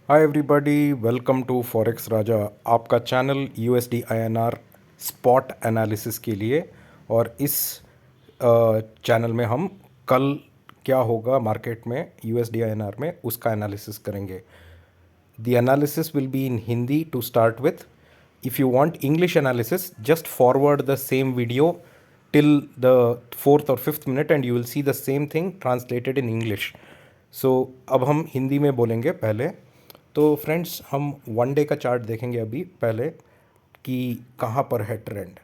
Hi everybody, welcome to forex Raja, आपका channel USD INR spot analysis के लिए। और इस चैनल में हम कल क्या होगा मार्केट में यूएसडी आईएनआर में उसका एनालिसिस करेंगे। The analysis will be in Hindi to start with. If you want English analysis, just forward the same video till the 4th or 5th minute and you will see the same thing translated in English. So अब हम हिंदी में बोलेंगे पहले। तो friends, हम one day का chart देखेंगे अभी पहले कि कहाँ पर है ट्रेंड।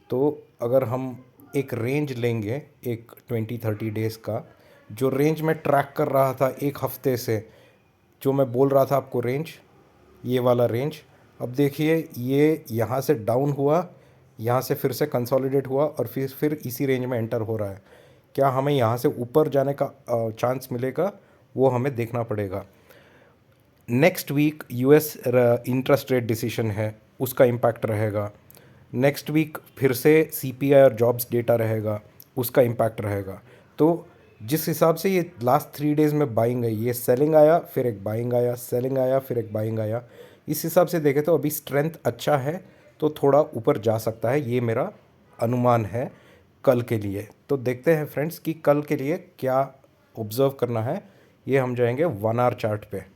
तो अगर हम एक रेंज लेंगे, एक 20-30 डेज़ का जो रेंज में ट्रैक कर रहा था एक हफ्ते से, जो मैं बोल रहा था आपको रेंज, ये वाला रेंज, अब देखिए ये यहाँ से डाउन हुआ, यहाँ से फिर से कंसोलिडेट हुआ और फिर इसी रेंज में एंटर हो रहा है। क्या हमें यहाँ से ऊपर जाने का चांस मिलेगा, वो हमें देखना पड़ेगा। Next week US interest rate decision है, उसका इम्पैक्ट रहेगा। नेक्स्ट वीक फिर से सीपीआई और जॉब्स डेटा रहेगा, उसका इम्पैक्ट रहेगा। तो जिस हिसाब से ये लास्ट 3 डेज़ में बाइंग आई, ये सेलिंग आया फिर एक बाइंग आया, सेलिंग आया फिर एक बाइंग आया, इस हिसाब से देखें तो अभी स्ट्रेंथ अच्छा है, तो थोड़ा ऊपर जा सकता है, ये मेरा अनुमान है कल के लिए। तो देखते हैं फ्रेंड्स कि कल के लिए क्या ऑब्ज़र्व करना है। ये हम जाएंगे 1 आवर चार्ट पे।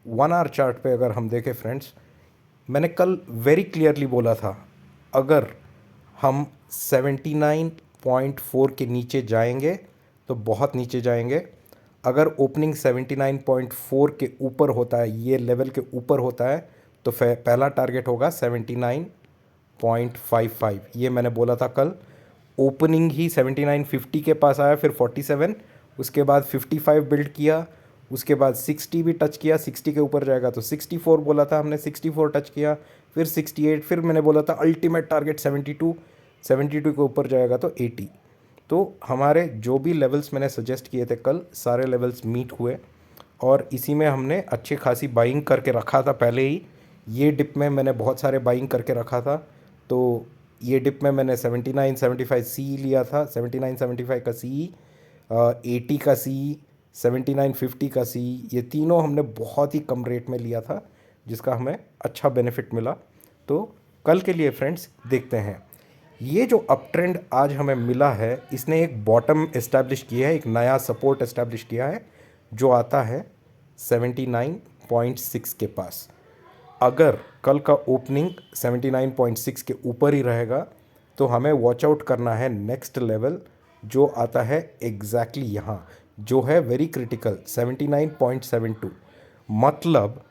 1 आवर चार्ट पे अगर हम देखें फ्रेंड्स, मैंने कल वेरी क्लियरली बोला था, अगर हम 79.4 के नीचे जाएंगे तो बहुत नीचे जाएंगे। अगर ओपनिंग 79.4 के ऊपर होता है, ये लेवल के ऊपर होता है, तो पहला टारगेट होगा 79.55। ये मैंने बोला था कल। ओपनिंग ही 79.50 के पास आया, फिर 47, उसके बाद 55 बिल्ड किया, उसके बाद 60 भी टच किया, 60 के ऊपर जाएगा तो 64 बोला था हमने, 64 टच किया, फिर 68, फिर मैंने बोला था अल्टीमेट टारगेट 72, 72 के ऊपर जाएगा तो 80। तो हमारे जो भी लेवल्स मैंने सजेस्ट किए थे कल, सारे लेवल्स मीट हुए और इसी में हमने अच्छी खासी बाइंग करके रखा था पहले ही। ये डिप में मैंने बहुत सारे बाइंग करके रखा था। तो ये डिप में मैंने 79-75 सी लिया था, 79-75 का सी, 80 का सी, 79-50 का सी, ये तीनों हमने बहुत ही कम रेट में लिया था, जिसका हमें अच्छा बेनिफिट मिला। तो कल के लिए फ्रेंड्स देखते हैं, ये जो अप ट्रेंड आज हमें मिला है, इसने एक बॉटम इस्टेब्लिश किया है, एक नया सपोर्ट इस्टेब्लिश किया है जो आता है 79.6 के पास। अगर कल का ओपनिंग 79.6 के ऊपर ही रहेगा तो हमें वॉच आउट करना है नेक्स्ट लेवल जो आता है एग्जैक्टली यहाँ, जो है वेरी क्रिटिकल 79.72। मतलब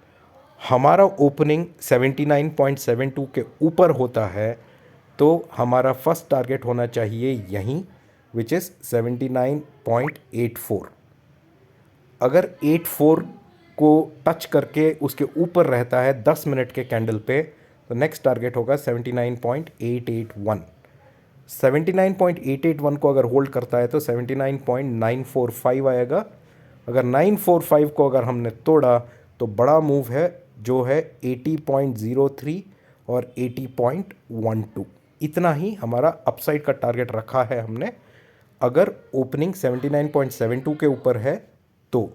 हमारा ओपनिंग 79.72 के ऊपर होता है तो हमारा फर्स्ट टारगेट होना चाहिए यहीं, विच इज़ 79.84। अगर 84 को टच करके उसके ऊपर रहता है 10 मिनट के कैंडल पे, तो नेक्स्ट टारगेट होगा 79.881। 79.881 को अगर होल्ड करता है तो 79.945 आएगा। अगर 945 को अगर हमने तोड़ा तो बड़ा मूव है जो है 80.03 और 80.12। इतना ही हमारा अपसाइड का टारगेट रखा है हमने, अगर ओपनिंग 79.72 के ऊपर है तो।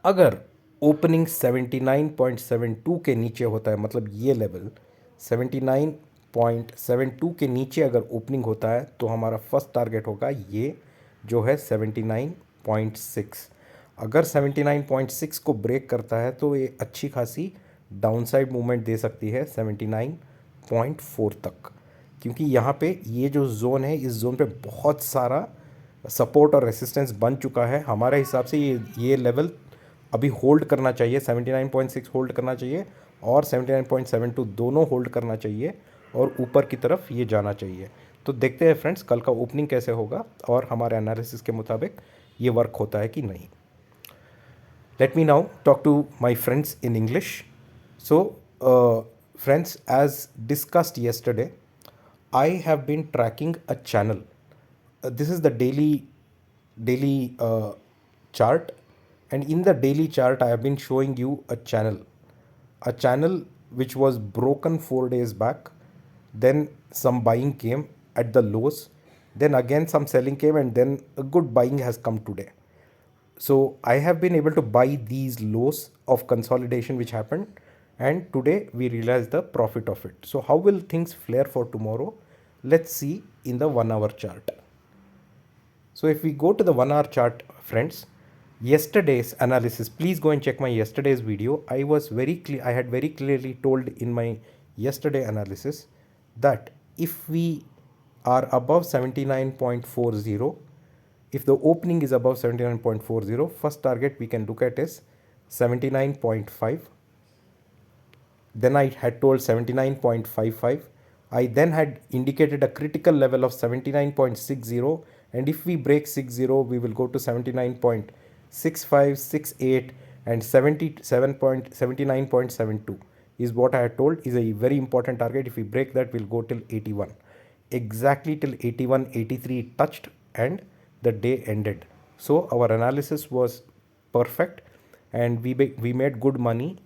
अगर ओपनिंग 79.72 के नीचे होता है, मतलब ये लेवल 79.72 के नीचे अगर ओपनिंग होता है, तो हमारा फर्स्ट टारगेट होगा ये जो है 79.6। अगर 79.6 को ब्रेक करता है तो ये अच्छी खासी डाउनसाइड मूवमेंट दे सकती है 79.4 तक, क्योंकि यहाँ पे ये जो जोन है, इस जोन पे बहुत सारा सपोर्ट और रेसिस्टेंस बन चुका है। हमारे हिसाब से ये लेवल अभी होल्ड करना चाहिए, 79.6 होल्ड करना चाहिए और 79.72 दोनों होल्ड करना चाहिए और ऊपर की तरफ ये जाना चाहिए। तो देखते हैं फ्रेंड्स कल का ओपनिंग कैसे होगा और हमारे एनालिसिस के मुताबिक ये वर्क होता है कि नहीं। Let me now talk to my friends in English. So, friends, as discussed yesterday, I have been tracking a channel. This is the daily chart, and in the daily chart, I have been showing you a channel which was broken 4 days back. Then some buying came at the lows. Then again some selling came, and then a good buying has come today. So I have been able to buy these lows of consolidation which happened, and today we realize the profit of it. So how will things flare for tomorrow? Let's see in the 1 hour chart. So if we go to the 1 hour chart, friends, yesterday's analysis, please go and check my yesterday's video. I had very clearly told in my yesterday analysis that if we are above 79.40, if the opening is above 79.40, first target we can look at is 79.5. Then I had told 79.55. I then had indicated a critical level of 79.60, and if we break 60 we will go to 79.65, 68 and 79.72 is what I had told is a very important target. If we break that, we'll go till 81. Exactly till 81, 83 it touched and the day ended. So our analysis was perfect, and we made good money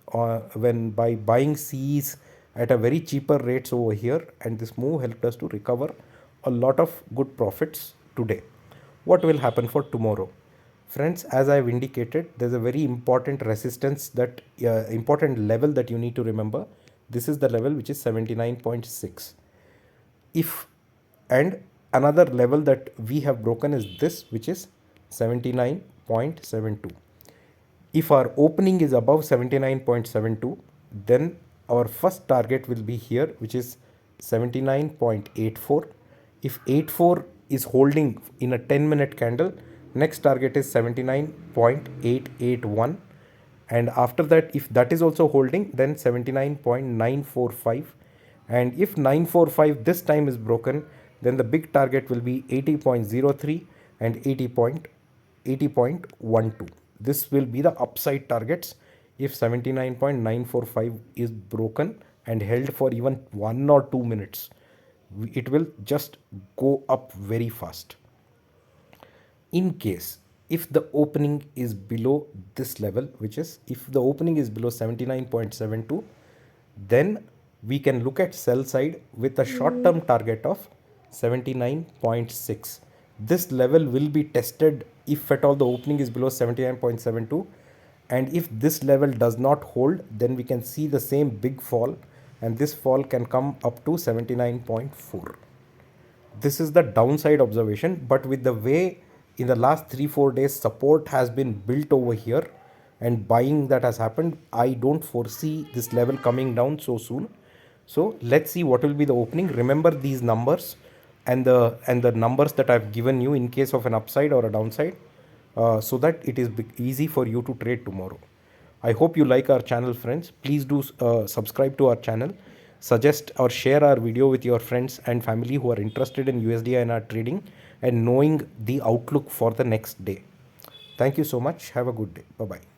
when by buying Cs at a very cheaper rates over here, and this move helped us to recover a lot of good profits today. What will happen for tomorrow? Friends, as I've indicated, there's a very important resistance that important level that you need to remember. This is the level which is 79.6. If and another level that we have broken is this, which is 79.72. If our opening is above 79.72, then our first target will be here, which is 79.84. If 84 is holding in a 10-minute candle, next target is 79.881. And after that, if that is also holding, then 79.945. And if 945 this time is broken, then the big target will be 80.03 and 80.12. This will be the upside targets if 79.945 is broken and held for even 1 or 2 minutes. It will just go up very fast. In case if the opening is below this level, which is if the opening is below 79.72, then we can look at sell side with a short term target of 79.6. This level will be tested if at all the opening is below 79.72, and if this level does not hold, then we can see the same big fall, and this fall can come up to 79.4. This is the downside observation, but with the way in the last 3-4 days support has been built over here and buying that has happened, I don't foresee this level coming down so soon. So let's see what will be the opening. Remember these numbers and the numbers that I've given you in case of an upside or a downside, so that it is easy for you to trade tomorrow. I hope you like our channel, friends. Please do subscribe to our channel. Suggest or share our video with your friends and family who are interested in USD/INR trading and knowing the outlook for the next day. Thank you so much. Have a good day. Bye-bye.